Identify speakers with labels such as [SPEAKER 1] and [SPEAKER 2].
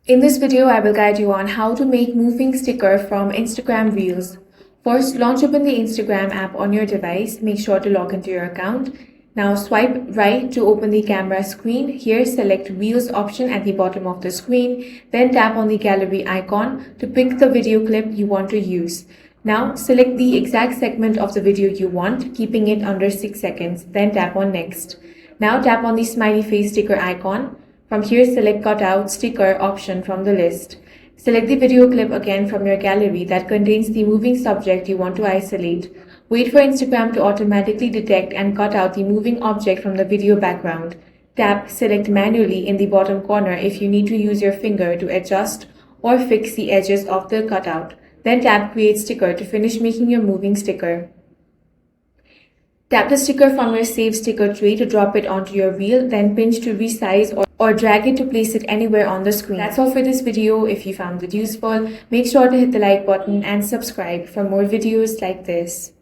[SPEAKER 1] In this video, I will guide you on how to make moving sticker from Instagram Reels. First, launch open the Instagram app on your device. Make sure to log into your account. Now swipe right to open the camera screen. Here, select Reels option at the bottom of the screen. Then tap on the gallery icon to pick the video clip you want to use. Now select the exact segment of the video you want, keeping it under 6 seconds. Then tap on next. Now tap on the smiley face sticker icon. From here, select Cutout Sticker option from the list. Select the video clip again from your gallery that contains the moving subject you want to isolate. Wait for Instagram to automatically detect and cut out the moving object from the video background. Tap Select manually in the bottom corner if you need to use your finger to adjust or fix the edges of the cutout. Then tap Create Sticker to finish making your moving sticker. Tap the sticker from your Save Sticker tray to drop it onto your reel, then pinch to resize or drag it to place it anywhere on the screen. That's all for this video. If you found it useful, make sure to hit the like button and subscribe for more videos like this.